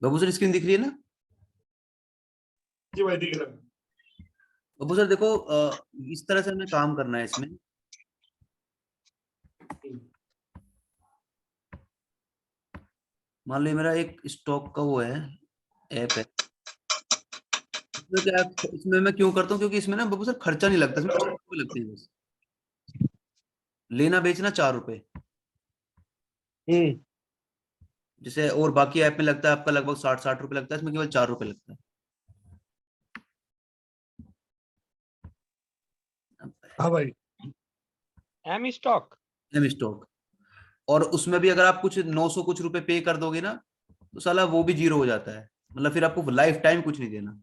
बाबू sir screen दिख रही है ना? जी भाई दिख रहा है। बाबू सर देखो, इस तरह से हमें काम करना है इसमें। मान लो मेरा एक स्टॉक का वो है, ऐप है। इसमें क्या, इसमें मैं क्यों करता हूँ, क्योंकि इसमें ना बाबू सर खर्चा नहीं लगता, इसमें 4 रुपए लगते हैं बस। लेना बेचना 4 रुपए। जैसे और बाकी ऐप में लगता है आपका लगभग 60-60 रुपए लगता है, इसमें केवल 4 रुपए लगता है। हाँ भाई। M stock. M stock. और उसमें भी अगर आप कुछ 900 कुछ रुपए पे कर दोगे ना, तो साला वो भी जीरो हो जाता है, मतलब फिर आपको लाइफ टाइम कुछ नहीं देना।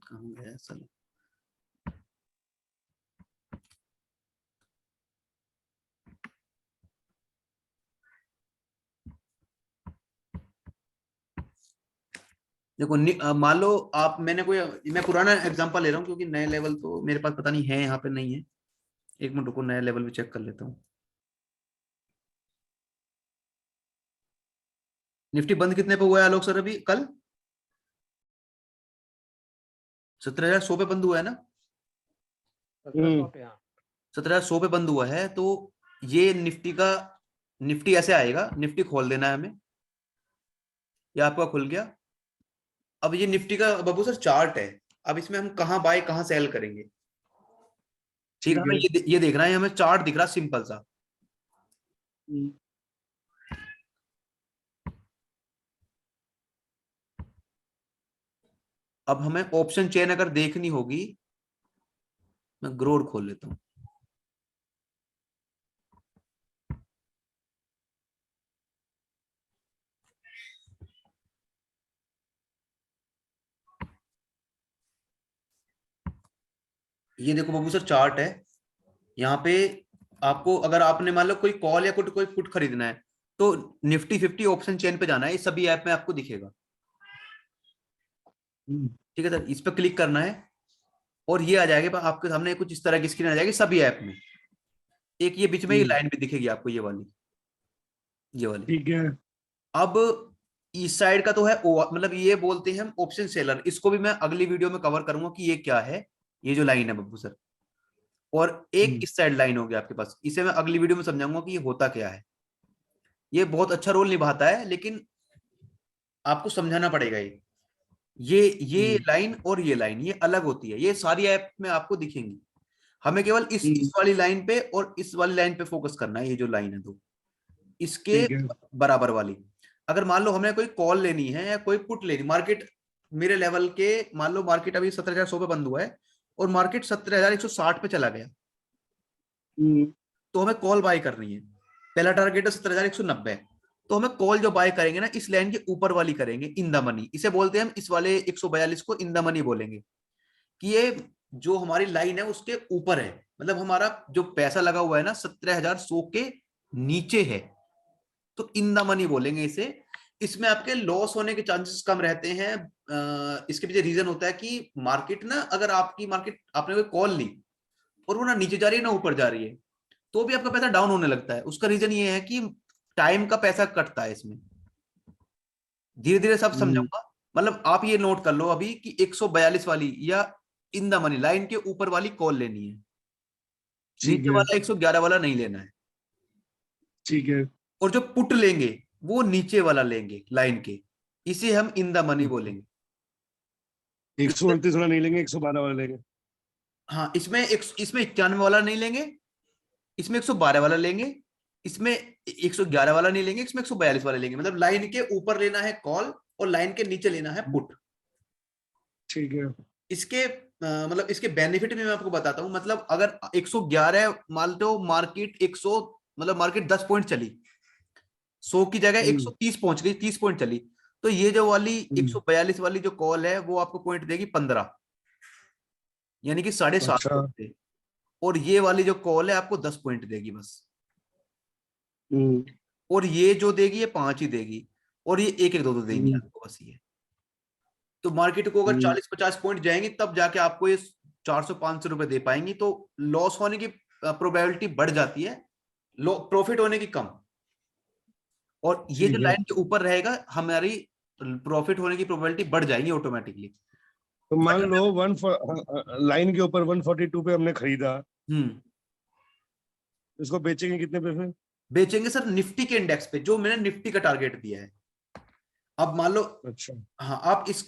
कहाँ गया साला? देखो मान लो आप, मैं पुराना एग्जांपल ले रहा हूँ क्योंकि नए लेवल तो मेरे पास पता नहीं है, यहाँ पे नहीं है। एक मिनट रुको, नया लेवल भी चेक कर लेता हूँ। निफ्टी बंद कितने पे हुआ है आलोक सर अभी कल? 17,100 पे बंद हुआ है ना? 17,100 पे बंद हुआ है। तो ये निफ्टी ऐसे आएगा, निफ्टी खोल देना है हमें। ये आपका खुल गया। अब ये निफ्टी का बाबू सर चार्ट है। अब इसमें हम कहाँ बाय कहाँ सेल करेंगे, ठीक है? हमें ये देखना है, हमें चार्ट दिख रहा सिंपल सा। अब हमें ऑप्शन चेन अगर देखनी होगी, मैं ग्रोड खोल लेता हूं। ये देखो बाबू सर चार्ट है। यहाँ पे आपको, अगर आपने मान लो कोई कॉल या कोई पुट खरीदना है, तो निफ्टी 50 ऑप्शन चेन पे जाना है। ये सभी ऐप में आपको दिखेगा, ठीक है सर? इस पर क्लिक करना है और ये आ जाएगा आपके सामने, कुछ इस तरह की स्क्रीन आ जाएगी सभी ऐप में। एक ये बीच में ये लाइन भी दिखेगी आपको, ये वाली, ये वाली, ठीक है। अब इस साइड का तो है मतलब ये बोलते हैं हम ऑप्शन सेलर। इसको भी मैं अगली वीडियो में कवर करूंगा कि ये क्या है, ये जो लाइन है बब्बू सर। और एक इस साइड लाइन होगी आपके पास, इसे मैं अगली वीडियो में समझाऊंगा कि ये होता क्या है। ये बहुत अच्छा रोल निभाता है, लेकिन आपको समझाना पड़ेगा। ये लाइन और ये लाइन ये अलग होती है, ये सारी ऐप में आपको दिखेंगी। हमें केवल इस वाली लाइन पे और इस वाली लाइन पे फोकस करना है। ये जो लाइन है दो, इसके बराबर वाली। अगर मान लो हमें कोई कॉल लेनी है या कोई पुट लेनी, मार्केट मेरे लेवल के, मान लो मार्केट अभी 17,100 पे बंद हुआ है और मार्केट 17,160 पे चला गया, तो हमें कॉल बाय करनी है। पहला टारगेट है 17,190। तो हमें कॉल जो बाय करेंगे ना, इस लाइन के ऊपर वाली करेंगे, इन द मनी इसे बोलते हैं हम। इस वाले 142 को इन द मनी बोलेंगे कि ये जो हमारी लाइन है उसके ऊपर है, मतलब हमारा जो पैसा लगा हुआ है ना 17,100 के नीचे है, तो इन द मनी बोलेंगे इसे। इसमें आपके लॉस होने के चांसेस कम रहते हैं। इसके पीछे रीजन होता है कि मार्केट ना, अगर आपकी मार्केट आपने कोई कॉल ली और वो ना नीचे जा रही है ना ऊपर जा रही है, तो भी आपका पैसा डाउन होने लगता है। उसका रीजन ये है कि टाइम का पैसा कटता है इसमें। धीरे धीरे सब समझाऊंगा। मतलब आप ये नोट कर लो अभी कि 142 वाली या इन द मनी लाइन के ऊपर वाली कॉल लेनी है, नीचे वाला 111 वाला नहीं लेना है, ठीक है। और जो पुट लेंगे वो नीचे वाला लेंगे लाइन के, इसे हम इन द मनी बोलेंगे। 129 वाला नहीं लेंगे, 112 वाला लेंगे। हाँ, इसमें 91 वाला नहीं लेंगे, इसमें 112 वाला लेंगे, इसमें 111 वाला नहीं लेंगे, इसमें 142 वाला लेंगे। मतलब लाइन के ऊपर लेना है कॉल और लाइन के नीचे लेना है पुट। ठीक है। इसके मतलब इसके बेनिफिट भी मैं आपको बताता हूं। मतलब अगर 111 मान लो मार्केट 100, मतलब मार्केट 10 पॉइंट चली, 100 की जगह 130 पहुंच गई, 30 पॉइंट चली, तो ये जो वाली 142 वाली जो कॉल है वो आपको पॉइंट देगी 15, यानी कि 7.5 अच्छा। पॉइंट। और ये वाली जो कॉल है आपको 10 पॉइंट देगी बस। और ये जो देगी ये 5 ही देगी, और ये एक एक दो देंगी आपको बस। ये तो मार्केट को अगर 40-50 पॉइंट जाएंगे तब जाके आपको ये 400-500 रुपए दे पाएंगी, तो लॉस होने की प्रोबेबिलिटी बढ़ जाती है। लो प्रॉफिट होने की कम, और ये जो ठीक है। लाइन के ऊपर रहेगा हमारी प्रॉफिट होने की प्रोबेबिलिटी बढ़ जाएगी ऑटोमेटिकली। तो मान लो लाइन के ऊपर 142 पे हमने खरीदा, इसको बेचेंगे कितने पे फिर? बेचेंगे सर निफ्टी के इंडेक्स पे, जो मैंने निफ्टी का टारगेट दिया है। अब मान लो, अच्छा। हाँ आप इस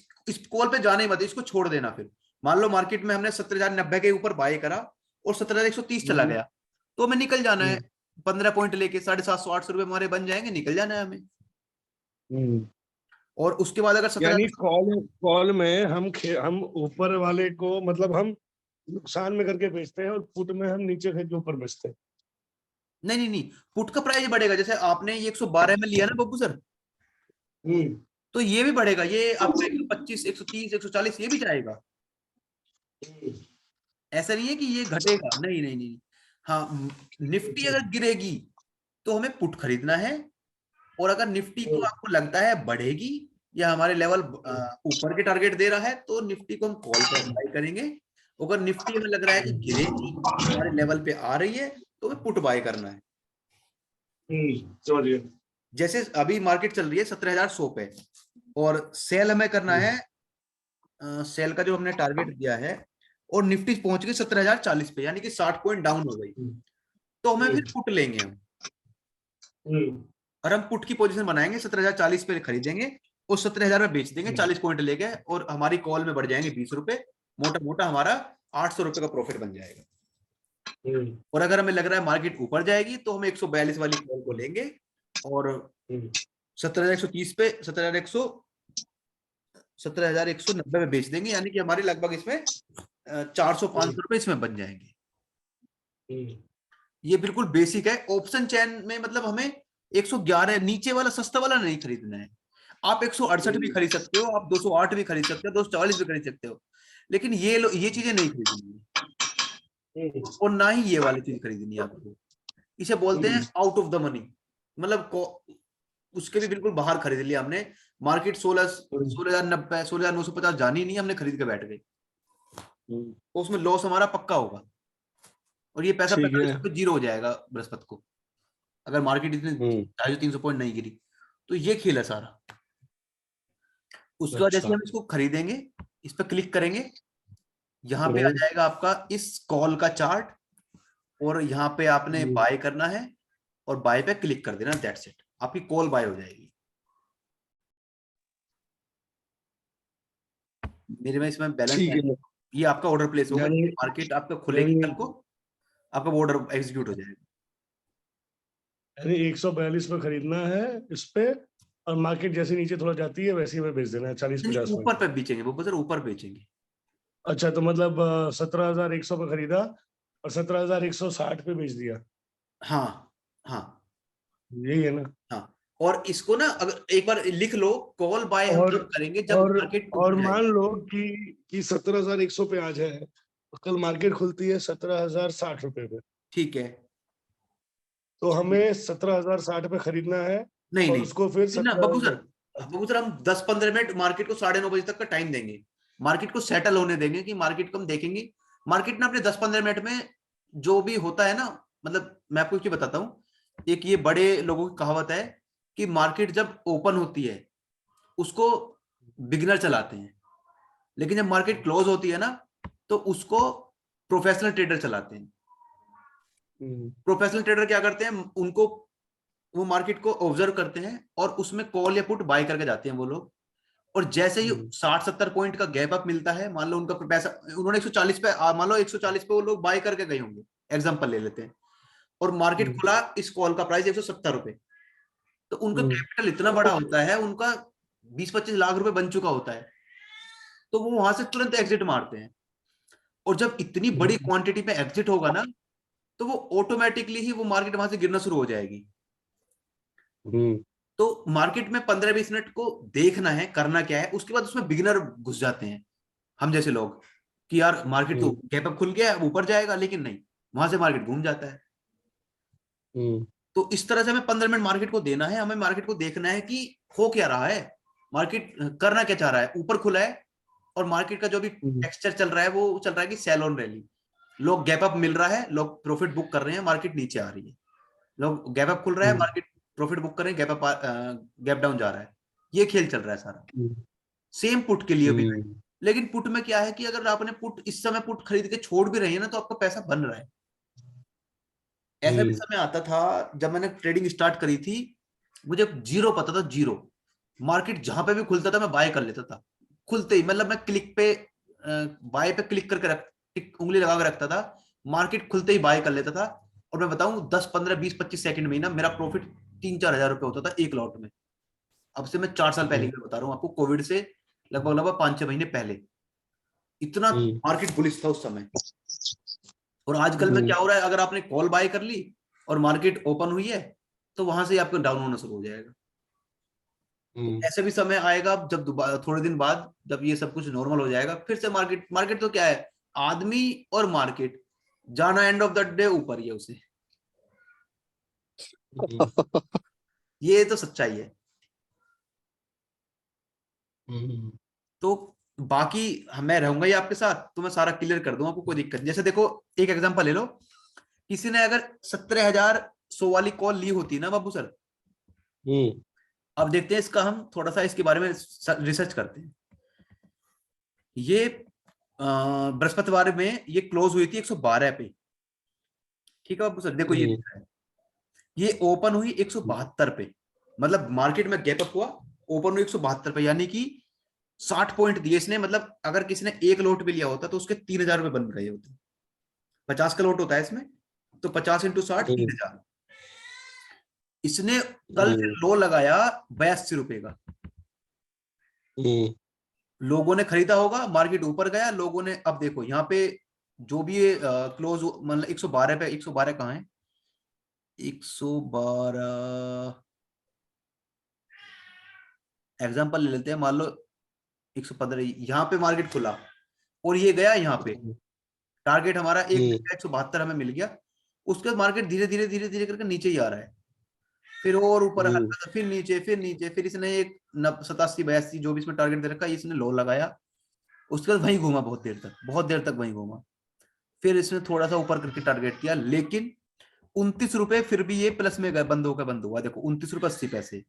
कॉल पे जाने ही मत, इसको छोड़ देना। फिर मान लो मार्केट में हमने 17,090 के ऊपर बाय करा और 17,130 चला हम्म, गया, तो हमें निकल जाना है। हम्म, 15 पॉइंट लेके 750-800 रुपए हमारे बन जाएंगे, निकल जाना है हमें। हम्म। और उसके बाद अगर यानी 17,000, कॉल कॉल में हम ऊपर वाले को मतलब हम नुकसान में करके बेचते हैं, और पुट में हम नीचे खरीद के ऊपर बेचते हैं। नहीं नहीं नहीं, पुट का प्राइस बढ़ेगा। जैसे आपने ये 112 में लिया ना बब्बू सर, हम्म, तो ये भी बढ़ेगा, ये आपका 125, 130, 140 ये भी जाएगा। ऐसा नहीं है कि ये घटेगा, नहीं नहीं नहीं। हाँ, निफ्टी अच्छा। अगर गिरेगी तो हमें पुट खरीदना है, और अगर निफ्टी को हम्म, आपको लगता है बढ़ेगी या हमारे लेवल ऊपर के टारगेट दे रहा है, तो निफ्टी को हम कॉल पे बाय करेंगे। अगर निफ्टी हमें लग रहा है कि गिरेगी, हमारे लेवल पे आ रही है, तो हमें पुट बाय करना है। समझ गया। जैसे अभी मार्केट चल रही है 17,100 पे, और सेल हमें करना है, सेल का जो हमने टारगेट दिया है, और निफ्टी पहुंच गई 17,040 पे, यानी कि 60 पॉइंट डाउन हो गई, तो हमें फिर पुट लेंगे हम। और हम पुट की पोजीशन बनाएंगे, 17,040 पे खरीदेंगे और 17,000 में बेच देंगे 40 पॉइंट लेके, और हमारी कॉल में बढ़ जाएंगे 20 रुपए, मोटा मोटा हमारा 800 रुपए का प्रॉफिट बन जाएगा। और अगर हमें लग रहा है मार्केट ऊपर जाएगी, तो हम 142 वाली कॉल को लेंगे और 17,130 पे 17,190 में बेच देंगे, यानी कि हमारे लगभग इसमें 400-500 रुपए इसमें बन जाएंगे। ये बिल्कुल बेसिक है ऑप्शन चेन में। मतलब हमें 111 नीचे वाला सस्ता वाला नहीं खरीदना है। आप 168 भी खरीद सकते हो, आप 208 भी खरीद सकते हो, 240 भी खरीद सकते हो, लेकिन ये चीजें नहीं खरीदनी है, और ना ही ये वाली चीज खरीदनी है आपको। इसे बोलते हैं आउट ऑफ द मनी, मतलब उसके भी बिल्कुल बाहर खरीद लिया हमने। मार्केट 16,090, 16,950 जानी नहीं, हमने खरीद के बैठ गए, तो उसमें लॉस हमारा पक्का होगा, और ये पैसा ठीक है। 45 पे जीरो हो जाएगा बृहस्पति को, अगर मार्केट इतने 250-300 पॉइंट नहीं गिरी। तो ये खेल है सारा। उसके बाद जैसे अच्छा। हम इसको खरीदेंगे, इस पर क्लिक करेंगे, यहाँ पे आ जाएगा आपका इस कॉल का चार्ट, और यहाँ पे आपने बाय करना है, और बाय पे क्लिक कर देना, दैट्स इट, आपकी कॉल बाय हो जाएगी। मेरे में इसमें बैलेंस ठीक है, है। ये आपका ऑर्डर प्लेस होगा, यानी मार्केट आपका खुलेगी यानी कल को, आपका ऑर्डर एग्जीक्यूट हो जाएगा। यानी 142 में खरीदना है इस पे, और मार्केट जैसे नीचे थोड़ा जाती है वैसे ही में बेच देना है 40-50 में। ऊपर पे बेचेंगे वो सर, ऊपर बेचेंगे। अच्छा, तो मतलब 17,100 पे खरीदा और 17,160 पे बेच दिया, हाँ हाँ यही है ना? हाँ। और इसको ना अगर एक बार लिख लो, कॉल बाय हम और तब करेंगे जब और मार्केट और ऊपर मान जाएगी। लो कि 17,100 पे आ जाए, तो कल मार्केट खुलती है 17,060 पे, ठीक है। तो हमें 17,060 पे खरीदना है, नहीं और नहीं उसको फिर नहीं ना बब्बू 17,000। सर, बब्बू सर हम 10-15 मिनट मार्केट को 9:30 बजे तक का टाइम देंगे, मार्केट को सेटल होने देंगे, कि मार्केट को हम देखेंगे। मार्केट ना अपने 10-15 मिनट में जो भी होता है ना, मतलब मैं आपको क्या बताता हूँ, एक ये बड़े लोगों की कहावत है कि मार्केट जब ओपन होती है उसको बिगिनर चलाते हैं, लेकिन जब मार्केट क्लोज होती है ना, तो उसको प्रोफेशनल ट्रेडर चलाते हैं। प्रोफेशनल ट्रेडर क्या करते हैं, उनको वो मार्केट को ऑब्जर्व करते हैं, और उसमें कॉल या पुट बाय करके जाते हैं वो लोग। और जैसे ही 60-70 पॉइंट का गैप अप मिलता है, मान लो उनका पैसा, उन्होंने 140 पे, मान लो 140 पे वो लोग बाय करके गए होंगे, एग्जांपल ले लेते हैं, और मार्केट खुला इस कॉल का प्राइस 170 रुपए, तो उनका कैपिटल इतना बड़ा होता है, उनका 20-25 लाख रुपए बन चुका होता है, तो वो वहां से तुरंत एग्जिट मारते हैं। और जब इतनी बड़ी क्वांटिटी में एग्जिट होगा ना, तो वो ऑटोमेटिकली ही वो मार्केट वहां से गिरना शुरू हो जाएगी। तो मार्केट में 15-20 मिनट को देखना है, करना क्या है, उसके बाद उसमें बिगिनर घुस जाते हैं, हम जैसे लोग, कि यार मार्केट तो गैप अप खुल गया है, ऊपर जाएगा, लेकिन नहीं, वहां से मार्केट घूम जाता है। तो इस तरह से हमें 15 मिनट मार्केट को देना है, हमें मार्केट को देखना है कि हो क्या रहा है, मार्केट करना क्या चाह रहा है, ऊपर खुला है, और मार्केट का जो भी टेक्सचर चल रहा है वो चल रहा है कि सेल ऑन रैली, लोग गैप अप मिल रहा है, लोग प्रॉफिट बुक कर रहे हैं, मार्केट नीचे आ रही है, लोग गैप अप खुल रहा है, मार्केट प्रॉफिट बुक करें, गैप अप गैप डाउन जा रहा है, ये खेल चल रहा है सारा। सेम पुट के लिए भी है। लेकिन पुट में क्या है कि अगर आपने पुट इस समय पुट खरीद के छोड़ भी रही है ना, तो आपका पैसा बन रहा है। ऐसा भी समय आता था जब मैंने ट्रेडिंग स्टार्ट करी थी, मुझे जीरो पता था, जीरो। मार्केट जहां पे भी खुलता था मैं बाय कर लेता था, खुलते ही, मतलब मैं क्लिक पे बाय पे क्लिक करके उंगली लगा के रखता था, मार्केट खुलते ही बाय कर लेता था। और मैं बताऊं 10 15 20 25 सेकंड में ही ना मेरा प्रॉफिट 3-4 हजार रुपए होता था एक लॉट में। अब से मैं 4 साल पहले की बता रहा हूँ आपको, कोविड से लगभग लगभग 5-6 महीने पहले। इतना मार्केट बुलिश था उस समय। और आजकल में क्या हो रहा है, अगर आपने कॉल बाय कर ली और मार्केट ओपन हुई है, तो वहां से आपको डाउन होना शुरू हो जाएगा। तो ऐसे भी समय आएगा जब थोड़े दिन बाद जब ये सब कुछ नॉर्मल हो जाएगा, फिर से मार्केट तो क्या है, आदमी और मार्केट जाना एंड ऑफ द डे ऊपर ही है उसे। ये तो सच्चाई है। तो बाकी मैं रहूंगा ही आपके साथ, तो मैं सारा क्लियर कर दूंगा, आपको कोई दिक्कत नहीं। जैसे देखो एक एग्जांपल ले लो, किसी ने अगर 17,100 वाली कॉल ली होती ना बाबू सर, अब देखते हैं इसका, हम थोड़ा सा इसके बारे में रिसर्च करते हैं। ये बृहस्पतिवार में ये क्लोज हुई थी 112 पे, ठीक है बाबू सर। देखो ये दिख रहा है, ये ओपन हुई 172 पे, मतलब मार्केट में गैप अप हुआ, ओपन हुई 172 पे, यानी कि 60 पॉइंट दिए इसने। मतलब अगर किसी ने एक लोट भी लिया होता तो उसके 3,000 रुपए बन रहे होते। 50 का लोट होता है इसमें, तो 50 × 60 3,000। इसने कल फिर लो लगाया 82 रुपए का, लोगों ने खरीदा होगा, मार्केट ऊपर गया, लोगों ने, अब देखो यहाँ पे जो भी ये क्लोज, मतलब 112 पे, 112 कहाँ है, 112 एग्जांपल ले लेते हैं, मान लो 115 यहाँ पे मार्केट खुला और ये गया यहाँ पे, टारगेट हमारा 172 हमें मिल गया। उसके बाद मार्केट धीरे धीरे धीरे धीरे करके नीचे ही आ रहा है, फिर और ऊपर हल्का सा, फिर नीचे, फिर नीचे, फिर इसने एक 87 82 जो भी इसमें टारगेट दे रखा, इसने लो लगाया। उसके बाद वहीं घूमा बहुत देर तक, बहुत देर तक वहीं घूमा, फिर इसने थोड़ा सा ऊपर करके टारगेट किया, लेकिन 29 रुपए फिर भी ये प्लस में गए, बंद होकर बंद हुआ। देखो 29 रुपए 80 पैसे,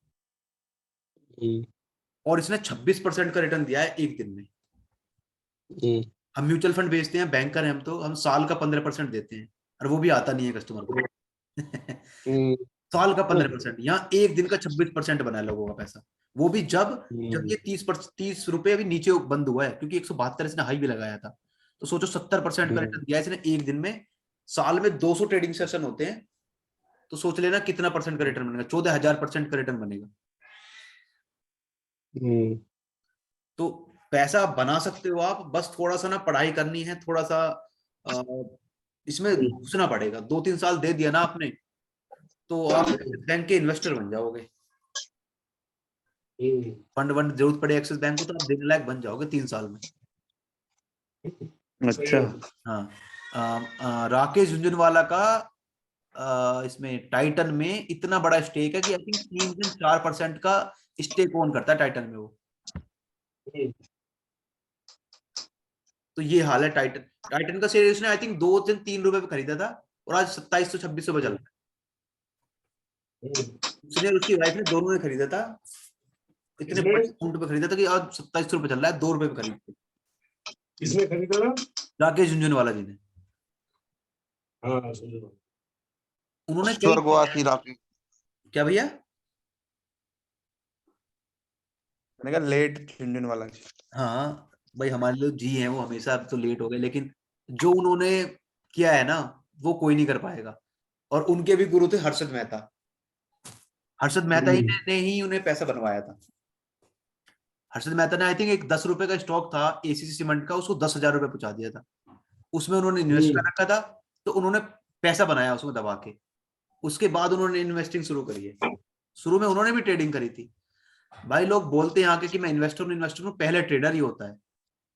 और इसने 26% का रिटर्न दिया है एक दिन में। हम म्यूचुअल फंड बेचते हैं, बैंकर हैं हम, तो हम साल का 15% देते हैं, और वो भी आता नहीं है कस्टमर को। साल का 15%, यहाँ एक दिन का 26% बना है लोगों का पैसा, वो भी जब ये 30 रुपए अभी नीचे बंद हुआ है, क्योंकि 172 इसने हाई भी लगाया था। तो सोचो 70% का रिटर्न दिया इसने एक दिन में। साल में 200 ट्रेडिंग सेशन होते हैं, तो सोच लेना कितना परसेंट का रिटर्न बनेगा, 14,000% का रिटर्न बनेगा। तो पैसा बना सकते हो आप, बस थोड़ा सा ना पढ़ाई करनी है, थोड़ा सा इसमें घुसना पड़ेगा। 2-3 साल दे दिया ना आपने, तो आप बैंक के इन्वेस्टर बन जाओगे। फंड जरूरत पड़े एक्सिस बैंक को, तो आप देने लायक बन जाओगे 3 साल में। अच्छा, हाँ, राकेश झुंझुनवाला का इसमें टाइटन में इतना बड़ा स्टेक है कि आई थिंक 3-4% का स्टेक ओन करता है टाइटन में वो। तो ये हाल है टाइटन का शेयर उसने आई थिंक 2-3 रुपए पे खरीदा था, और आज 2700-2600 पे चल रहा है। उसने और उसकी वाइफ ने दोनों ने खरीदा था, इतने बड़े अमाउंट पे खरीदा था कि आज 2700 रुपए चल रहा है, 2 रुपए पे खरीदा। किसने खरीदा ना? राकेश झुंझुनवाला जी ने। हाँ, उन्होंने स्वर्गवासी राकेश, क्या भैया? मैंने कहा लेट झुनझुनवाला जी। हाँ भाई, हमारे लोग जी हैं, वो हमेशा अब तो लेट हो गए, लेकिन जो उन्होंने किया है ना, वो कोई नहीं कर पाएगा। और उनके भी गुरु थे हर्षद मेहता। हर्षद मेहता ही ने ही उन्हें पैसा बनवाया था। हर्षद मेहता ने आई थिंक एक 10 रुपए का स्टॉक था एसीसी सीमेंट का, उसको 10,000 रुपए पहुंचा दिया था। उसमें उन्होंने इन्वेस्ट कर रखा था, तो उन्होंने पैसा बनाया उसमें दबा के। उसके बाद उन्होंने इन्वेस्टिंग शुरू करी है। शुरू में उन्होंने भी ट्रेडिंग करी थी। भाई लोग बोलते हैं आके कि मैं इन्वेस्टर हूँ, पहले ट्रेडर ही होता है।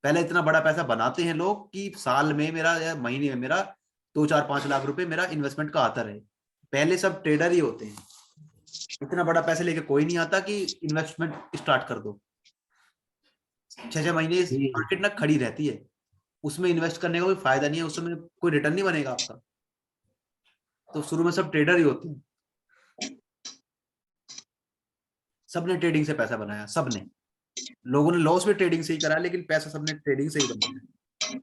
पहले इतना बड़ा पैसा बनाते हैं लोग कि साल में मेरा या महीने में मेरा 2-4-5 लाख रुपए मेरा इन्वेस्टमेंट का आता रहे। पहले सब ट्रेडर ही होते हैं। इतना बड़ा पैसा लेके कोई नहीं आता कि इन्वेस्टमेंट स्टार्ट कर दो। 6-6 महीने मार्केट ना खड़ी रहती है, उसमें इन्वेस्ट करने का कोई फायदा नहीं है, उसमें कोई रिटर्न नहीं बनेगा आपका। तो शुरू में सब ट्रेडर ही होते हैं। सबने ट्रेडिंग से पैसा बनाया, सबने। लोगों ने लॉस भी ट्रेडिंग से ही करा, लेकिन पैसा सबने ट्रेडिंग से ही बनाया।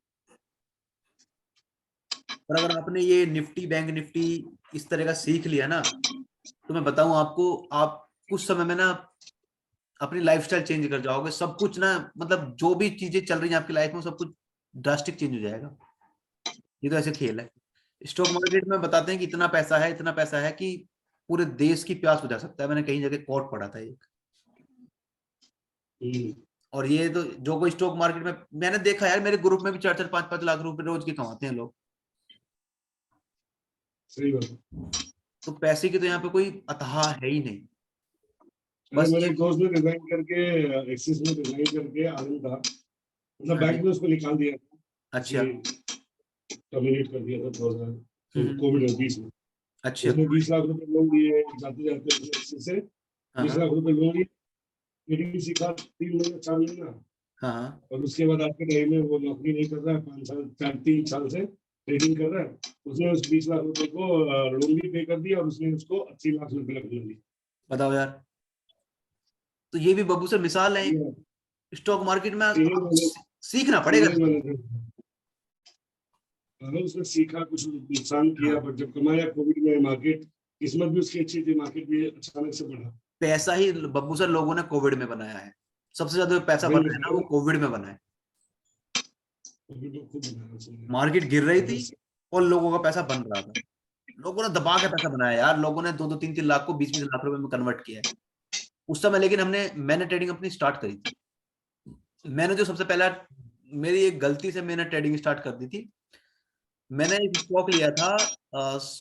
और अगर आपने ये निफ्टी, बैंक निफ्टी इस तरह का सीख लिया ना, तो मैं बताऊं आपको, आप कुछ समय में ना अपनी लाइफस्टाइल चेंज कर जाओगे। सब कुछ ना, मतलब जो भी चीजें चल रही हैं आपकी लाइफ में, सब कुछ ड्रास्टिक चेंज हो जाएगा। ये तो ऐसे खेल है। स्टॉक मार्केट में बताते हैं कि इतना पैसा है, इतना पैसा है कि पूरे देश की प्यास बुझा सकता है। मैंने कहीं जगह कोट पढ़ा था एक। और ये तो जो कोई स्टॉक मार्केट में, मैंने देखा यार, मेरे ग्रुप में भी 4-4, 5-5 लाख रुपए रोज के कमाते हैं लोग। सही बात। तो पैसे की तो यहाँ पे कोई अथाह है ही नहीं। अरे बस मेरे एक दोस्त ने रिजाइन करके एक्सिस में रिजाइन करके आनंद था, मतलब हाँ जी। बैंक में उसको निकाल दिया था, अच्छा। टर्मिनेट कर दिया था 2000 हम्म। कोविड-19 में। अच्छा। उसने 20 लाख रुपए लोन लिए, जाते जाते उसने एक्सिस से 20 हाँ लाख रुपए लोन लिए, ट्रेडिंग सीखा 3 महीना 4 महीना, हाँ। और उसके बाद आज के टाइम में वो नौकरी नहीं कर रहा है, 5 साल 3 साल से ट्रेडिंग कर रहा है। उसने उस 20 लाख रुपए को लोन भी पे कर दिया, और उसने उसको 80 लाख रुपए लग ली। बताओ यार। तो ये भी बब्बू सर मिसाल है। स्टॉक मार्केट में सीखना पड़ेगा। अगर उसने सीखा, कुछ नुकसान किया, पर जब कमाया कोविड में, मार्केट किस्मत भी उसकी अच्छी थी, मार्केट भी अचानक से बढ़ा। पैसा ही बब्बू सर लोगों ने कोविड में बनाया है। सबसे ज्यादा पैसा वही बना है ना, वो कोविड में बना है। कोविड में खूब बनाया उसने। मार्केट गिर रही थी और लोगों का पैसा बन रहा था। लोगों ने दबा के पैसा बनाया यार। लोगों ने 2-2, 3-3 लाख को 20-20 लाख रुपए में कन्वर्ट किया है उस समय। लेकिन मैंने ट्रेडिंग अपनी स्टार्ट करी थी। मैंने जो सबसे पहला, मेरी एक गलती से मैंने ट्रेडिंग स्टार्ट कर दी थी। मैंने एक स्टॉक लिया था,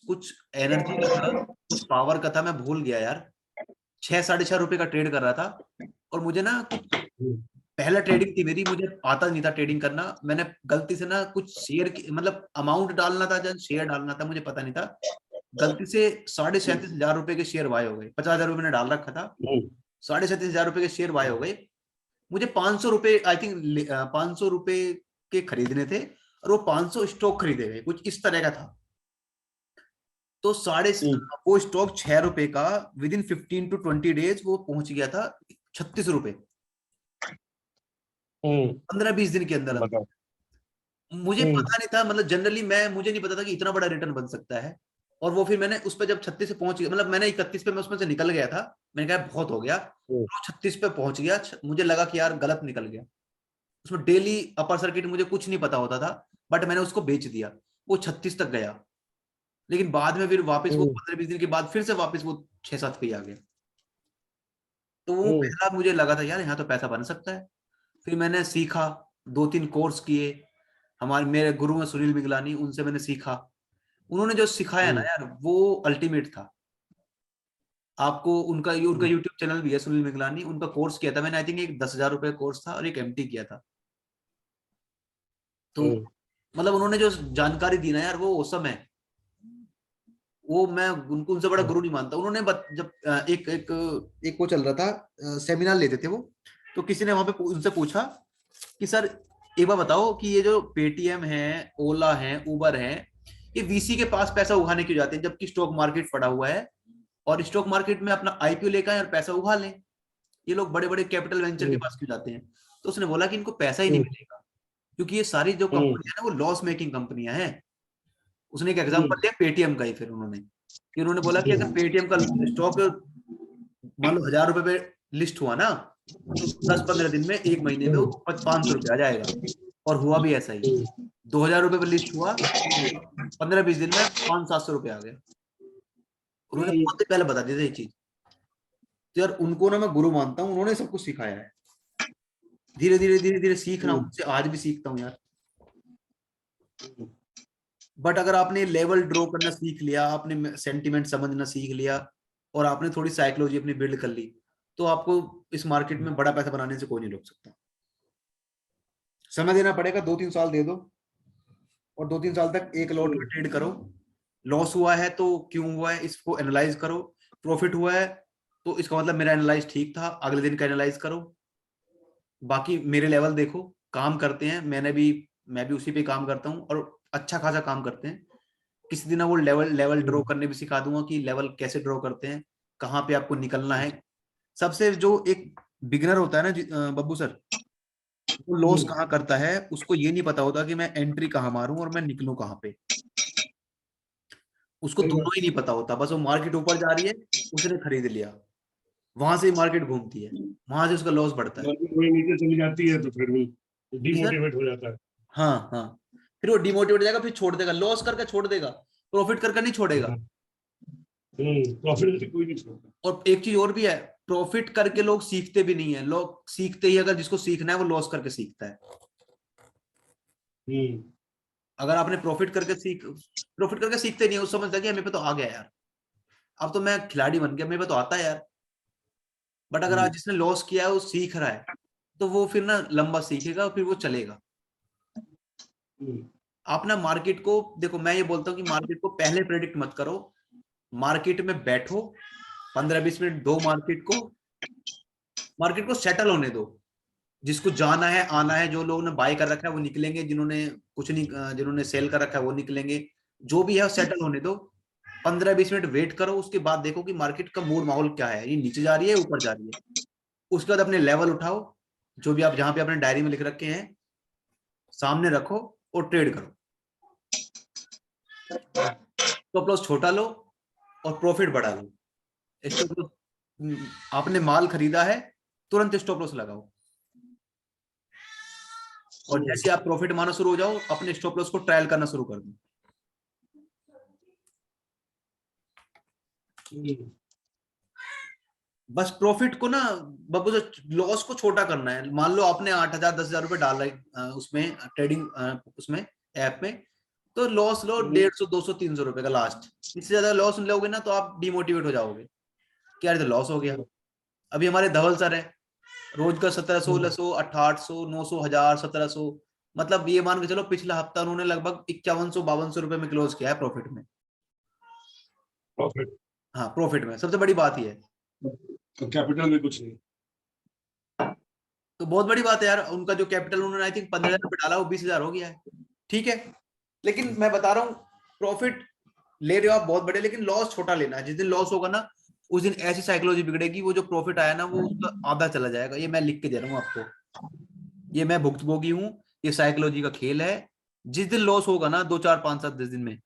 कुछ एनर्जी का था, कुछ पावर का था, मैं भूल गया यार। 6-6.5 रुपए का ट्रेड कर रहा था। और मुझे ना कुछ, पहला ट्रेडिंग थी मेरी, मुझे आता नहीं था ट्रेडिंग करना। मैंने गलती से ना कुछ शेयर की, मतलब अमाउंट डालना था या शेयर डालना था, मुझे पता नहीं था। गलती से 37,500 रुपए के शेयर बाय हो गए। 50,000 रुपए मैंने डाल रखा था, 37,500 रुपए के शेयर बाय हो गए। मुझे 500 रुपए, आई थिंक 500 रुपए के खरीदने थे, और वो 500 स्टॉक खरीदे गए, कुछ इस तरह का था। तो वो स्टॉक 6 रुपए का विद इन 15 to 20 डेज वो पहुंच गया था 36 रुपए, 15-20 दिन के अंदर। मुझे पता नहीं था, मतलब जनरली मुझे नहीं पता था कि इतना बड़ा रिटर्न बन सकता है। और वो फिर मैंने उस पर जब 36 पे पहुंच गया, मतलब मैंने 31 पे मैं उसमें से निकल गया था। मैंने कहा बहुत हो गया, तो 36 पे पहुंच गया। मुझे लगा कि यार गलत निकल गया। उसमें डेली अपर सर्किट मुझे कुछ नहीं पता होता था, बट मैंने उसको बेच दिया। वो 36 तक गया, लेकिन बाद में फिर वापस वो 15-20 दिन के बाद फिर से वापस वो 6-7 पे आ गया। तो वो पहला मुझे लगा था यार यहाँ तो पैसा बन सकता है। फिर मैंने सीखा, 2-3 कोर्स किए। मेरे गुरु हैं सुनील बिगलानी, उनसे मैंने सीखा। उन्होंने जो सिखाया ना यार, वो अल्टीमेट था। आपको उनका यूट्यूब चैनल भी है, सुनील बिगलानी। उनका कोर्स किया था मैंने, आई थिंक एक 10,000 रुपए कोर्स था और एक एमटी किया था। तो मतलब उन्होंने जो जानकारी दी ना यार, वो औसम है। वो मैं उनको, उनसे बड़ा गुरु नहीं मानता। उन्होंने जब एक वो चल रहा था, सेमिनार लेते थे वो, तो किसी ने वहां पे उनसे पूछा कि सर एक बार बताओ कि ये जो पेटीएम है, ओला है, उबर है, ये वीसी के पास पैसा उगाने क्यों जाते हैं, जबकि स्टॉक मार्केट पड़ा हुआ है और स्टॉक मार्केट में अपना आईपीओ लेकर और पैसा उगा लें। ये लोग बड़े बड़े कैपिटल वेंचर के पास क्यों जाते हैं? तो उसने बोला कि इनको पैसा ही नहीं मिलेगा, क्योंकि ये सारी जो कंपनी है ना, वो लॉस मेकिंग कंपनियां हैं। उसने एक एग्जांपल दिया पेटीएम का ही। फिर उन्होंने बोला कि अगर पेटीएम का स्टॉक मान लो 1,000 रुपए पे लिस्ट हुआ ना, तो 10-15 दिन में, 1 महीने में वो 500 रुपए आ जाएगा। और हुआ भी ऐसा ही। 2,000 रुपए पे लिस्ट हुआ, 15-20 दिन में 500-700 रुपए आ गए। उन्होंने बहुत ही पहले बता दिया था ये चीज। तो यार उनको ना मैं गुरु मानता हूँ, उन्होंने सब कुछ सिखाया है। धीरे धीरे सीख रहा हूँ उनसे, आज भी सीखता हूँ यार। बट अगर आपने लेवल ड्रॉ करना सीख लिया, आपने सेंटिमेंट समझना सीख लिया, और आपने थोड़ी साइकोलॉजी अपनी बिल्ड कर ली, तो आपको इस मार्केट में बड़ा पैसा बनाने से कोई नहीं रोक सकता। समय देना पड़ेगा, 2-3 साल दे दो, और 2-3 साल तक एक लॉट में ट्रेड करो। लॉस हुआ है तो क्यों हुआ है इसको एनालाइज करो। प्रॉफिट हुआ है तो इसका मतलब मेरा एनालाइज ठीक था, अगले दिन का एनालाइज करो। बाकी मेरे लेवल देखो, काम करते हैं। मैं भी उसी पे काम करता हूँ, और अच्छा खासा काम करते हैं। किसी दिन वो लेवल ड्रॉ करने भी सिखा दूंगा कि लेवल कैसे ड्रॉ करते हैं, कहाँ पे आपको निकलना है, सबसे जो एक बिगनर होता है ना बब्बू सर, वो लॉस हम्म, कहाँ करता है, उसको ये नहीं पता होता कि मैं एंट्री कहाँ मारूं और मैं निकलूं कहाँ पे। उसको सही दोनों बात। ही नहीं पता होता, बस वो मार्केट ऊपर जा रही है, उसने खरीद लिया, वहां से मार्केट घूमती है, वहां से उसका लॉस बढ़ता है। मार्केट वही नीचे चली जाती है तो फिर वो जी सर। डिमोटिवेट हो जाता है। हाँ हाँ, फिर वो डिमोटिवेट हो जाएगा, फिर छोड़ देगा, लॉस करके छोड़ देगा, प्रॉफिट करके नहीं छोड़ेगा। प्रॉफिट कोई नहीं छोड़ता। और एक चीज और भी है, प्रॉफिट करके लोग सीखते भी नहीं है, लोग सीखते ही, अगर जिसको सीखना है वो लॉस करके सीखता है। हम्म, अगर आपने प्रॉफिट करके सीखते नहीं है, वो समझता है कि हमें पे तो आ गया यार, अब तो मैं खिलाड़ी बन गया, मेरे पे तो आता है यार। बट अगर आज हम्म, जिसने लॉस किया है वो सीख रहा है, तो वो फिर ना लंबा सीखेगा और फिर वो चलेगा। हम्म, आप ना मार्केट को देखो, मैं ये बोलता हूँ कि मार्केट को पहले प्रेडिक्ट मत करो, मार्केट में बैठो, 15-20 मिनट दो मार्केट को सेटल होने दो। जिसको जाना है आना है, जो लोगों ने बाय कर रखा है वो निकलेंगे, जिन्होंने कुछ नहीं, जिन्होंने सेल कर रखा है वो निकलेंगे, जो भी है सेटल होने दो। 15-20 मिनट वेट करो, उसके बाद देखो कि मार्केट का मूड माहौल क्या है, ये नीचे जा रही है ऊपर जा रही है। उसके बाद अपने लेवल उठाओ, जो भी आप जहां पे अपने डायरी में लिख रखे हैं, सामने रखो और ट्रेड करो। स्टॉप लॉस छोटा लो और प्रॉफिट बढ़ा लो। स्टॉप लॉस, आपने माल खरीदा है, तुरंत स्टॉप लॉस लगाओ, और जैसे आप प्रॉफिट माना शुरू हो जाओ, अपने स्टॉप लॉस को ट्रायल करना शुरू कर दो। हम्म, बस प्रॉफिट को ना बब्बू, लॉस को छोटा करना है। मान लो आपने 8,000 10,000 रुपए डाल रहे उसमें ट्रेडिंग, उसमें ऐप में, तो लॉस लो हम्म, 150 200 300 रुपए का लास्ट। इससे ज्यादा लॉस लोगे ना तो आप डिमोटिवेट हो जाओगे कि यार तो लॉस हो गया। अभी हमारे धवल सर है, रोज का 1700 हम्म, 1600 1800 900 1000 1700, मतलब ये मान के चलो पिछला हफ्ता उन्होंने लगभग 5100 5200 रुपए में क्लोज किया है प्रॉफिट में। प्रॉफिट। हाँ प्रॉफिट में, सबसे बड़ी बात ही है। तो कैपिटल में कुछ नहीं। तो बहुत बड़ी बात है यार, उनका जो कैपिटल उन्होंने आई थिंक 15,000 रुपए डाला, वो 20,000 हो गया है। ठीक है, लेकिन मैं बता रहा हूँ, प्रॉफिट ले रहे हो आप बहुत बड़े, लेकिन लॉस छोटा लेना है। जिस दिन लॉस होगा ना, उस दिन ऐसी साइकोलॉजी बिगड़ेगी, वो जो प्रॉफिट आया ना वो उसका आधा चला जाएगा। ये मैं लिख के दे रहा हूँ आपको, ये मैं भुक्तभोगी हूँ, ये साइकोलॉजी का खेल है। जिस दिन लॉस होगा ना, 2 4 5 7 10 दिन में,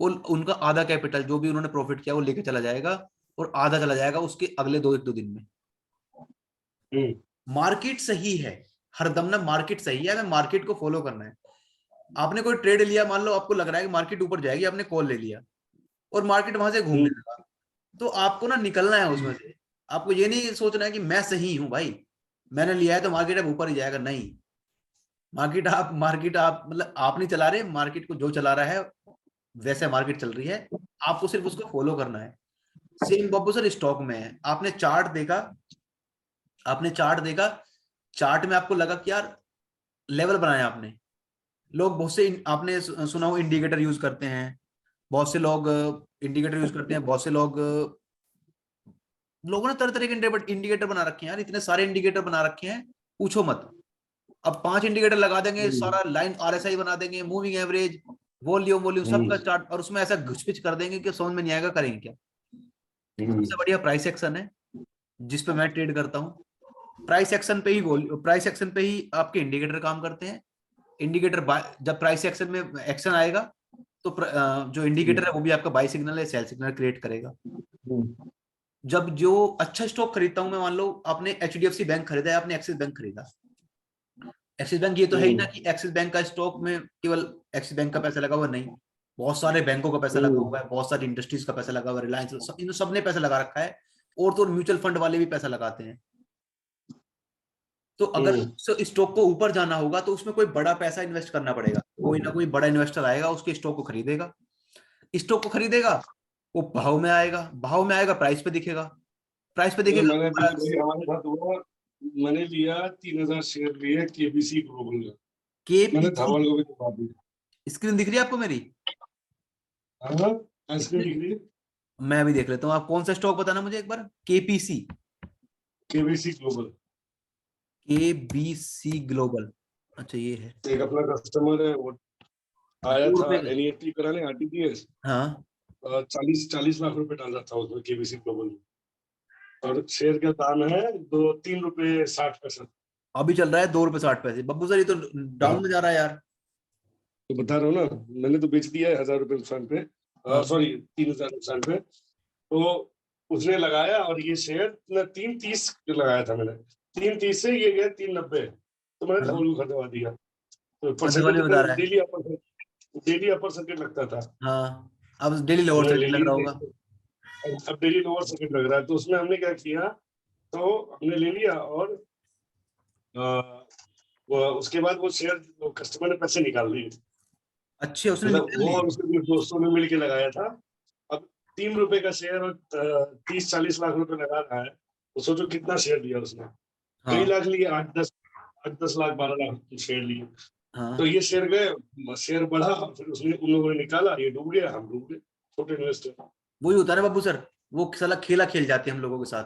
वो उनका आधा कैपिटल जो भी उन्होंने प्रॉफिट किया वो लेके चला जाएगा, और आधा चला जाएगा उसके अगले 2 1 2 दिन में। हम्म, मार्केट सही है, हरदम ना मार्केट सही है, हमें मार्केट को फॉलो करना है। आपने कोई ट्रेड लिया, मान लो आपको लग रहा है कि मार्केट ऊपर जाएगी, आपने कॉल ले लिया और मार्केट वहां से घूमने हम्म, लगा, तो आपको ना निकलना है उसमें से। आपको ये नहीं सोचना है कि मैं सही हूं भाई, मैंने लिया है तो मार्केट अब ऊपर ही जाएगा, नहीं। मार्केट आप मतलब आप नहीं चला रहे, मार्केट को जो चला रहा है वैसे मार्केट चल रही है, आपको सिर्फ उसको फॉलो करना है। सेम बब्बू सर स्टॉक में है, आपने चार्ट देखा, चार्ट में आपको लगा कि यार लेवल बनाया आपने। लोग बहुत से आपने सुना हो इंडिकेटर यूज करते हैं, बहुत से लोग इंडिकेटर यूज करते हैं, बहुत से लोगों ने तरह तरह के इंडिकेटर बना रखे हैं यार, इतने सारे इंडिकेटर बना रखे हैं, पूछो मत। अब 5 इंडिकेटर लगा देंगे, हम्म, सारा लाइन आरएसआई बना देंगे, मूविंग एवरेज, वॉल्यूम वॉल्यूम सबका हम्म, चार्ट, और उसमें ऐसा घुसपिच कर देंगे कि समझ में नहीं आएगा करेंगे क्या। हम्म, सबसे बढ़िया प्राइस एक्शन है, जिस पे मैं ट्रेड करता हूँ। प्राइस एक्शन पे ही आपके इंडिकेटर काम करते हैं। इंडिकेटर जब प्राइस एक्शन में एक्शन आएगा, तो जो इंडिकेटर है वो भी आपका बाई सिग्नल है, सेल सिग्नल क्रिएट करेगा। हम्म, जब जो अच्छा स्टॉक खरीदता हूं मैं, मान लो आपने एचडीएफसी बैंक खरीदा है, आपने एक्सिस बैंक खरीदा, एक्सिस बैंक ये तो है ही ना कि एक्सिस बैंक का स्टॉक में केवल एक्सिस बैंक का पैसा लगा हुआ नहीं, बहुत सारे बैंकों का पैसा लगा हुआ है, बहुत सारी इंडस्ट्रीज का पैसा लगा हुआ है, रिलायंस, इन सब ने पैसा लगा रखा है, और तो म्यूचुअल फंड वाले भी पैसा लगाते हैं। तो अगर स्टॉक को ऊपर जाना होगा तो उसमें कोई बड़ा पैसा इन्वेस्ट करना पड़ेगा, कोई ना कोई बड़ा इन्वेस्टर आएगा, उसके स्टॉक को खरीदेगा, स्टॉक को खरीदेगा, वो भाव में आएगा, प्राइस पे दिखेगा, प्राइस पे दिखेगा। मैंने भी हमारे साथ हुआ। मैंने लिया 3,000 शेयर लिए केबीसी ग्लोबल का। मैंने केपीसी, धवल को भी दिखा दी। स्क्रीन दिख रही है आपको मेरी? हाँ, आइसक्रीम दिख रही है। मैं भी देख लेता हूँ, आप कौन सा स्टॉक बताना मुझे एक बार। KPC, KBC global. KBC global, अच्छा ये है। एक अपना कस्टमर है, वो आया 2 था रुपए का, एनईएफटी कराने आरटीजीएस। हाँ 40 40 लाख रुपए डाल रहा था उसमें केबीसी ग्लोबल में। और शेयर का दाम है 3 रुपए 60 पैसा। अभी चल रहा है 2 रुपए 60 पैसे। बब्बू सर ये तो डाउन में जा रहा है यार। तो बता रहा हूँ ना, मैंने तो बेच दिया है 1000 रुपए नुकसान पे, हाँ। सॉरी 3000 नुकसान पे। तो उसने लगाया और ये शेयर 3.30 लगाया था मैंने, 3.30 से ये गया 3.90, तो मैंने हाँ। धवल को खरीदवा दिया। तो धवल परसेंटेज में बता रहा है। डेली अपर सर्किट लगता था, हाँ अब डेली लोअर हमने ले सर्किट लग रहा होगा। ली। अब डेली लोअर सर्किट लग रहा है, तो उसमें हमने क्या किया, तो हमने ले लिया और उसके बाद वो शेयर कस्टमर ने पैसे निकाल लिए। अच्छे उसने मतलब निकाल वो लिए। और उसके कुछ दोस्तों ने मिलके लगाया था। अब 3 रुपए का शेयर और 30-40 लाख रुपए लगा रहा है, तो सोचो कितना शेयर लिया उसने। कई हाँ लाख लिए, 8-10 लाख 12 लाख के शेयर लिए। हाँ। तो ये शेयर गए, शेयर बढ़ा, फिर उसने उन लोगों ने निकाला, ये डूब गया, हम डूब गए, छोटे इन्वेस्टर। वही होता है ना बब्बू सर, वो साला खेला खेल जाते हैं हम लोगों के साथ।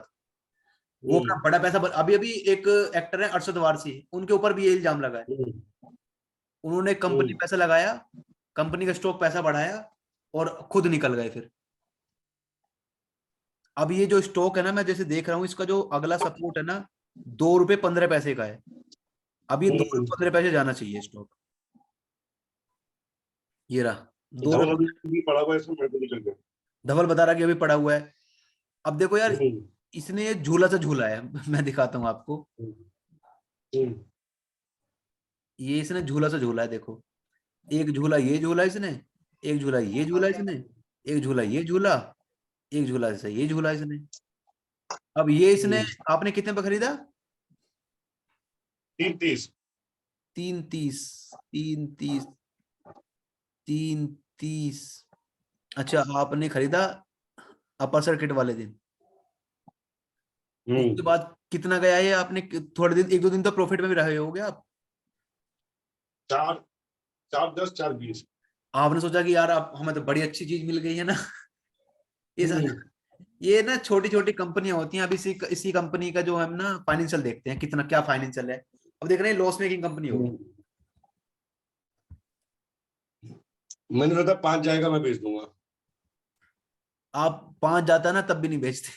वो अपना बड़ा पैसा अभी अभी एक एक्टर है अरशद वारसी, उनके ऊपर भी ये इल्जाम लगा है। उन्होंने कंपनी पैसा लगाया, कंपनी का स्टॉक पैसा बढ़ाया और खुद निकल गए फिर। अब ये जो स्टॉक है ना, मैं जैसे देख रहा हूँ इसका जो अगला सपोर्ट है ना 2 रुपए 15 पैसे का है। अब ये 2 रुपए 15 पैसे जाना चाहिए स्टॉक। ये रहा 2 धवल रुपए। अभी पड़ा हुआ है, इसमें मैं तो निकल गया। धवल बता रहा कि अभी पड़ा हुआ है। अब देखो यार, इसने ये झूला सा झूला है मैं दिखाता हूँ आपको। ये इसने झूला सा झूला है, देखो। एक झूला ये झूला इसने, एक झूला ये झूला इसने, एक झूला ये झूला, एक झूला ऐसा ये झूला इसने। अब ये इसने आपने कितने पे खरीदा? 3.30। 3.30, 3.30, 3.30। अच्छा आपने खरीदा अपर सर्किट वाले दिन। उसके बाद कितना गया ये आपने? थोड़े दिन, 1-2 दिन तो प्रॉफिट में भी रहे होगे आप। 4.10 4.20। आपने सोचा कि यार आप हमें तो बड़ी अच्छी चीज मिल गई है ना। ये ना छोटी छोटी कंपनियां होती हैं। अब इसी कंपनी का जो हम ना फाइनेंशियल देखते हैं, कितना क्या फाइनेंशियल है। अब देख रहे हैं लॉस मेकिंग कंपनी होगी। मैंने सोचा 5 जाएगा, मैं बेच दूंगा। आप 5 जाता ना तब भी नहीं बेचते।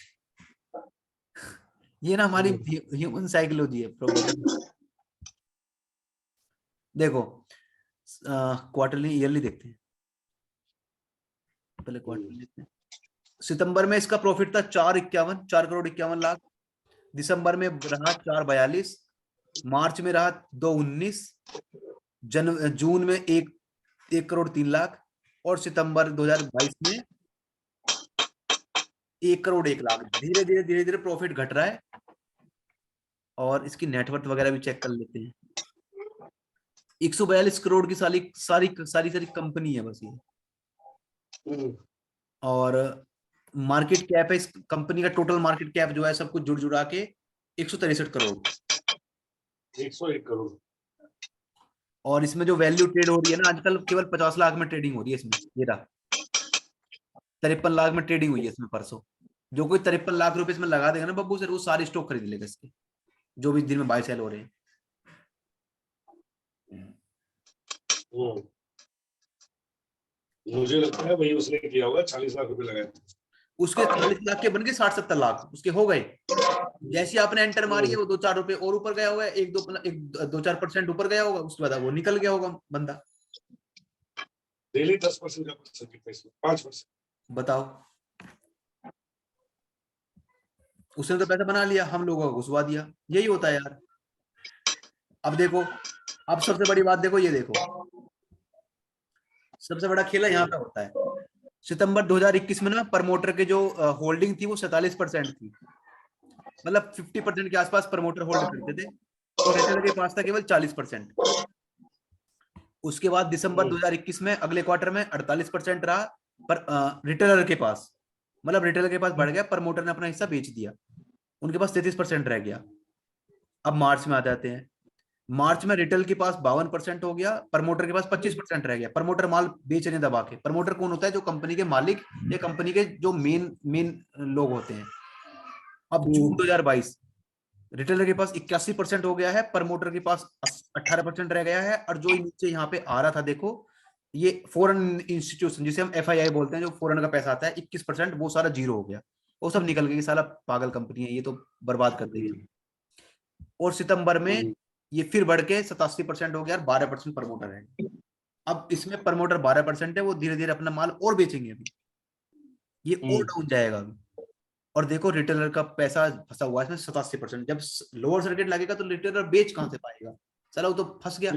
ये ना हमारी ह्यूमन साइकोलॉजी है, प्रॉब्लम। देखो क्वार्टरली ईयरली देखते हैं, पहले क्वार्टरली देखते हैं। सितंबर में इसका प्रॉफिट था 4 करोड़ 51 लाख। दिसंबर में रहा 4.42, मार्च में रहा 2.19, जून में 1 करोड़ 3 लाख, और सितंबर 2022 में 1 करोड़ 1 लाख। धीरे धीरे धीरे धीरे प्रॉफिट घट रहा है। और इसकी नेटवर्थ वगैरह भी चेक कर लेते हैं। 142 करोड़ की सारी सारी सारी सारी कंपनी है बस ये। और मार्केट कैप है इस कंपनी का, टोटल मार्केट कैप जो है सब कुछ जुड़ जुड़ा के 163 करोड़। 101 करोड़। और इसमें जो वैल्यू ट्रेड हो रही है ना आजकल, केवल 50 लाख में ट्रेडिंग हो रही है इसमें। ये रहा 53 लाख में ट्रेडिंग हुई है इसमें परसों। जो कोई 53 लाख रुपए इसमें लगा देगा ना बब्बू सर, वो सारे स्टॉक खरीद लेगा इसके, जो भी दिन में बाय सेल हो रहे हैं। मुझे लगता है वही उसने किया होगा, 40 लाख रुपए लगाए। उसके 40 लाख के बन के 60-70 लाख उसके हो गए। जैसे आपने एंटर मारी है, वो 2-4 रुपए और ऊपर गया होगा, 1-2-4% ऊपर गया होगा, उसके बाद वो निकल गया होगा बंदा। डेली 10% का सर्किट है इसमें, 5%। बताओ, उसने तो पैसा बना लिया, हम लोगों को घुसवा दिया। यही होता है यार। अब देखो, अब सबसे बड़ी बात देखो, ये देखो सबसे बड़ा खेला यहाँ पे होता है। सितंबर 2021 में ना प्रमोटर के जो होल्डिंग थी वो 47% थी। मतलब 50% के आसपास प्रमोटर होल्ड करते थे, और रिटेलर के पास था केवल 40%। उसके बाद दिसंबर 2021 में अगले क्वार्टर में 48% रहा, पर रिटेलर के पास, मतलब रिटेलर के पास बढ़ गया, प्रमोटर ने अपना हिस्सा बेच दिया, उनके पास 33% रह गया। अब मार्च में आ जाते हैं। मार्च में रिटेल के पास 52% हो गया, प्रमोटर के पास 25% रह गया। प्रमोटर माल बेच रहे दबा के। प्रमोटर कौन होता है? जो कंपनी के मालिक या कंपनी के जो मेन लोग होते हैं। अब जून 2022 रिटेलर के पास 81% हो गया है, प्रमोटर के पास 18% रह गया है। और जो नीचे यहाँ पे आ रहा था देखो, ये फॉरेन इंस्टीट्यूशन जिसे हम FII बोलते हैं, जो फॉरेन का पैसा आता है 21%, वो सारा जीरो हो गया। वो सब निकल गई, साला पागल कंपनी है ये, तो बर्बाद कर देगी। और सितंबर में ये फिर बढ़ के 87% हो गया, 12% प्रमोटर है। अब इसमें प्रमोटर 12% है, वो धीरे धीरे अपना माल और बेचेंगे अभी, ये और डाउन जाएगा अभी। और देखो रिटेलर का पैसा फंसा हुआ है इसमें 87%। जब लोअर सर्किट लगेगा तो रिटेलर बेच कहां से पाएगा, चलो वो तो फंस गया।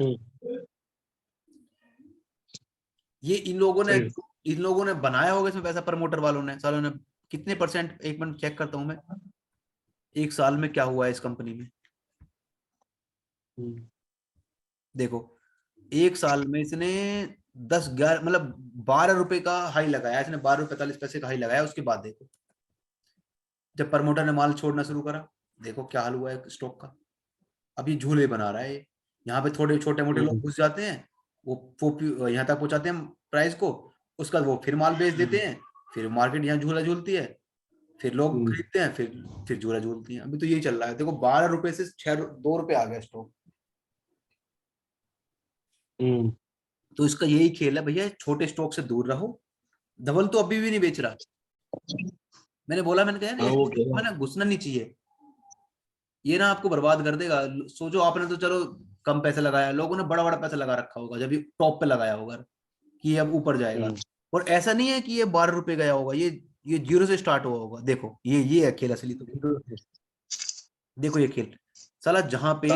ये इन लोगों ने बनाया होगा इसमें पैसा, प्रमोटर वालों ने, सालों ने कितने परसेंट, एक मिनट चेक करता हूं मैं, एक साल में क्या हुआ है इस कंपनी में। देखो एक साल में इसने 10-11 मतलब 12 रुपए का हाई लगाया इसने, 12.45 का हाई लगाया। उसके बाद देखो जब प्रमोटर ने माल छोड़ना शुरू करा, देखो क्या हाल हुआ है स्टॉक का। अभी झूले बना रहा है, यहाँ पे थोड़े छोटे मोटे लोग घुस जाते हैं, वो यहाँ तक पहुंचाते हैं प्राइस को, उसका वो फिर माल बेच देते हैं, फिर मार्केट यहाँ झूला झूलती है, फिर लोग खरीदते हैं, फिर झूला झूलती है। अभी तो यही चल रहा है। देखो 12 रुपए से 2 रुपए आ गया स्टॉक। तो इसका यही खेल है भैया, छोटे स्टॉक से दूर रहो। धवल तो अभी भी नहीं बेच रहा, मैंने बोला, मैंने कहा ना ना घुसना नहीं चाहिए, ये ना आपको बर्बाद कर देगा। सोचो आपने तो चलो कम पैसे लगाया, लोगों ने बड़ा बड़ा पैसा लगा रखा होगा जब ये टॉप पे लगाया होगा कि ये अब ऊपर जाएगा। और ऐसा नहीं है कि ये 12 रुपए गया होगा, ये 0 से स्टार्ट हुआ होगा। देखो ये है खेल असली। तो देखो ये खेल साला, जहां पे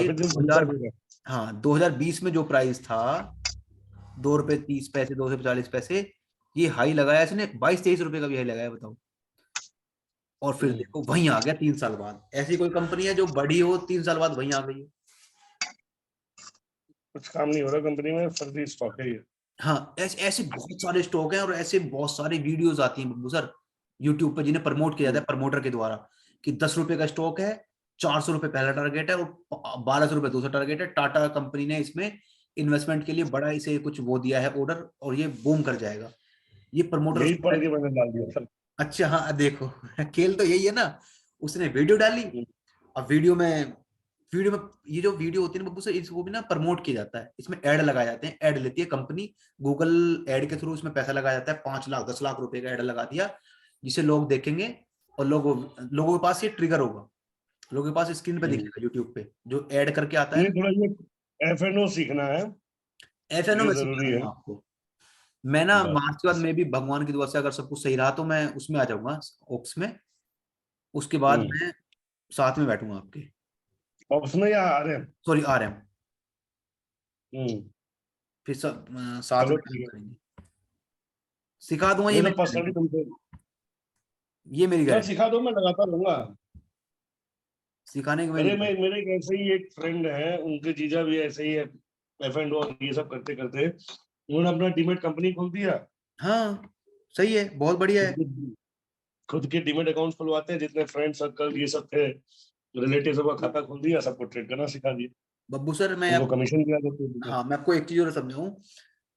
2020 में जो प्राइस था 2 रुपए 30 पैसे, 2 से 40 पैसे, ये हाई लगाया इसने 22-23 रुपए का भी हाई लगाया, बताओ। और फिर देखो वहीं आ गया 3 साल बाद। ऐसी कोई कंपनी है जो बड़ी हो 3 साल बाद वहीं आ गई है? कुछ काम नहीं हो रहा कंपनी में, फर्जी स्टॉक है ये। हाँ ऐसे बहुत सारे स्टॉक हैं, और ऐसे बहुत सारी वीडियोस आती हैं बब्बू सर यूट्यूब पे, जिन्हें प्रमोट किया जाता है प्रमोटर के द्वारा, कि 10 रुपए का स्टॉक है, 400 रुपए पहला टारगेट है और 1200 रुपए दूसरा टारगेट है। टाटा कंपनी ने इसमें इन्वेस्टमेंट के लिए बड़ा इसे कुछ वो दिया है ऑर्डर, और ये बूम कर जाएगा। ये प्रमोटर यही पढ़ के मैंने डाल दिया सर। अच्छा हाँ देखो खेल तो यही है ना। उसने वीडियो डाली, अब वीडियो में ये जो वीडियो होती है ना बब्बू सर, इसको भी ना प्रमोट किया जाता है, इसमें ऐड लगाए जाते हैं। ऐड लेती है कंपनी, गूगल ऐड के थ्रू इसमें पैसा लगाया जाता है, 5 लाख 10 लाख रुपए का ऐड लगा दिया, जिसे लोग देखेंगे। और लोगों के पास ये ट्रिगर होगा, लोगों के पास स्क्रीन पे दिखेगा यूट्यूब पे जो ऐड करके आता है। थोड़ा ये एफएनओ सीखना है, एफएनओ में जरूरी है आपको। मैं ना मार्च के बाद में भी भगवान की दुआ से अगर सब कुछ सही रहा तो मैं उसमें आ जाऊंगा ओप्स में, उसके बाद मैं साथ में बैठूंगा आपके। ऑप्स में या आरएम? सॉरी आरएम, फिर सब साथ में करेंगे, सिखा दूंगा। ये पर्सनली तुमसे ये मेरी गारंटी, सिखा दो, मैं लगाता रहूंगा सिखाने के अरे मैं मेरे ऐसे ही एक फ्रेंड है, उनके जीजा भी ऐसे ही है, एफएनओ और ये सब करते करते उन्होंने अपना डीमेट कंपनी खोल दिया। हाँ सही है, बहुत बढ़िया है। खुद के डीमेट अकाउंट खुलवाते हैं, जितने फ्रेंड सर्कल ये सब थे, रिलेटिव का खाता खोल दिया, सबको ट्रेड करना सिखा दिया, बब्बू सर मैं उनको कमीशन दिया देते। हाँ मैं आपको एक चीज और समझाऊं,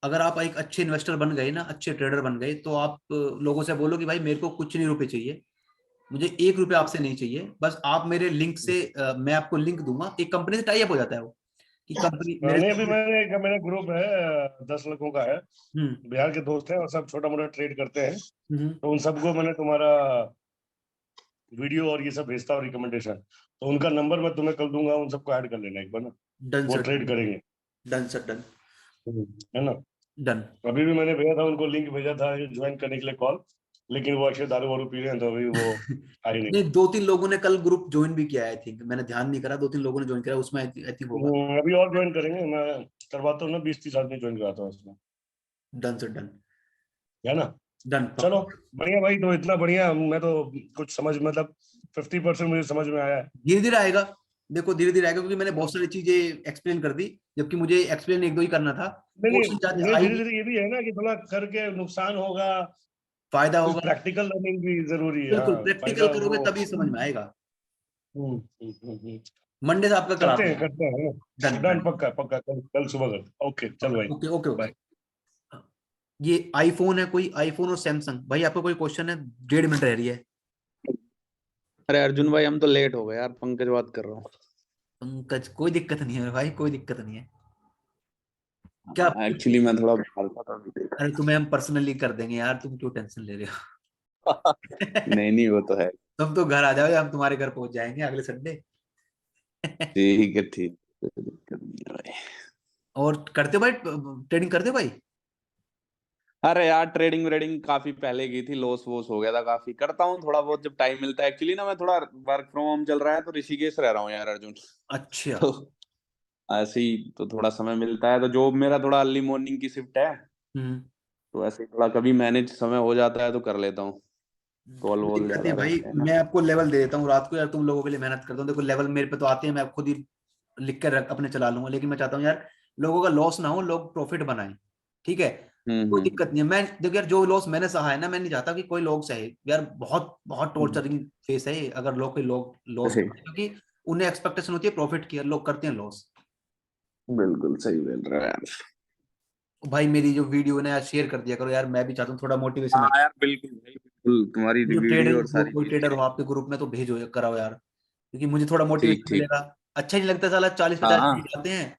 अगर आप एक अच्छे इन्वेस्टर बन गए ना, अच्छे ट्रेडर बन गए, तो आप लोगों से बोलो कि भाई मेरे को कुछ नहीं रुपए चाहिए, मुझे 1 रुपया आपसे नहीं चाहिए, बस आप मेरे लिंक से मैं आपको लिंक दूंगा, एक कंपनी से टाई अप हो जाता है वो, कि कंपनी नहीं अभी मेरा ग्रुप है 10 लोगों का है, हम्म बिहार के दोस्त हैं और सब छोटा मोटा ट्रेड करते हैं, तो उन सबको मैंने तुम्हारा वीडियो और ये सब भेजता हूँ रिकमेंडेशन, तो उनका नंबर मैं तुम्हें कल दूंगा, उन सबको ऐड कर लेना एक बार ना, डन वो सर, ट्रेड करेंगे। डन सर, डन है ना? डन। अभी भी मैंने भेजा था उनको, लिंक भेजा था ज्वाइन करने के लिए कॉल, लेकिन वो अच्छे दारू वारू पी रहे हैं, तो अभी वो आई नहीं। नहीं 2-3 लोगों ने कल ग्रुप ज्वाइन भी किया है, आई थिंक, मैंने ध्यान नहीं करा, 2-3 लोगों ने ज्वाइन किया उसमें, आई थिंक होगा। अभी और ज्वाइन करेंगे, मैं करवाता हूँ ना, 20-30 आदमी ज्वाइन कराता हूँ उसमें। डन सर, डन है ना? डन। चलो बढ़िया भाई, तो इतना बढ़िया, मैं तो कुछ समझ मतलब 50% मुझे समझ में आया है। धीरे धीरे आएगा, देखो धीरे धीरे आएगा, क्योंकि मैंने बहुत सारी चीजें एक्सप्लेन कर दी, जबकि मुझे एक्सप्लेन 1-2 ही करना था। नहीं क्वेश्चन धीरे धीरे ये भी है ना कि थोड़ा करके नुकसान होगा, फायदा कुछ होगा, प्रैक्टिकल लर्निंग भी जरूरी है। बिल्कुल हाँ, प्रैक्टिकल फायदा करोगे वो तभी समझ में आएगा। हम्म। मंडे से आपका करते कराते हैं हैं। करते हैं डन डन, डन, पक्का पक्का, कल सुबह करते। ओके चल भाई, ओके ओके ओके। बाय। ये आईफोन है कोई, आईफोन और सैमसंग, भाई आपका कोई क्वेश्चन है? 1.5 मिनट रह रही है। अरे अर्जुन भाई हम तो लेट हो गए यार, पंकज बात कर रहा हूँ। पंकज कोई दिक्कत नहीं है भाई, कोई दिक्कत नहीं है। क्या एक्चुअली मैं थोड़ा बाहर था, तभी देख अरे तुम्हें हम पर्सनली कर देंगे यार, तुम क्यों टेंशन ले रहे हो? नहीं नहीं, वो तो है। तुम तो घर आ जाओ, हम तुम्हारे घर पहुंच जाएंगे अगले संडे। ठीक है, ठीक है, कोई दिक्कत नहीं है भाई। और करते हो भाई, ट्रेडिंग करते हो भाई? अरे यार, ट्रेडिंग व्रेडिंग काफी पहले की थी, लॉस वॉस हो गया था काफी। करता हूँ थोड़ा बहुत जब टाइम मिलता है। एक्चुअली ना, मैं थोड़ा वर्क फ्रॉम होम चल रहा है तो ऋषिकेश रह रहा हूँ यार अर्जुन। अच्छा। तो ऐसे ही तो थोड़ा समय मिलता है, तो जॉब मेरा थोड़ा अर्ली मॉर्निंग की शिफ्ट है। हम्म। तो ऐसे ही थोड़ा कभी मैनेज समय हो जाता है तो कर लेता हूँ। कॉल कोई वॉल दिक्कत ज्यादा नहीं भाई, रहते हैं ना। मैं आपको लेवल दे देता हूँ रात को यार, तुम लोगों के लिए मेहनत करता हूँ। देखो लेवल मेरे पे तो आते हैं, मैं खुद ही लिख कर अपने चला लूंगा, लेकिन मैं चाहता हूँ यार लोगों का लॉस ना हो, लोग प्रॉफिट बनाएं। ठीक है, कोई दिक्कत हम्म। नहीं है। मैं देखो यार, जो लॉस मैंने सहा है ना, मैं नहीं चाहता कि कोई लोग सहे यार। बहुत बहुत टॉर्चरिंग फेस है ये, अगर लोग कोई लोग लॉस, सही, क्योंकि उन्हें एक्सपेक्टेशन होती है प्रॉफिट की, लोग करते हैं लॉस। बिल्कुल सही बोल रहा है यार। भाई मेरी जो वीडियो है ना यार, शेयर कर दिया करो यार, मैं भी चाहता हूँ थोड़ा मोटिवेशन। हाँ यार, बिल्कुल भाई, बिल्कुल तुम्हारी जो वीडियो ट्रेडिंग और हो, सारी कोई ट्रेडर चीजें। हो आपके ग्रुप में तो भेजो कराओ यार, क्योंकि मुझे थोड़ा ठीक मोटिवेशन ठीक। मिलेगा। अच्छा नहीं लगता साला 40-50 हाँ जाते हैं,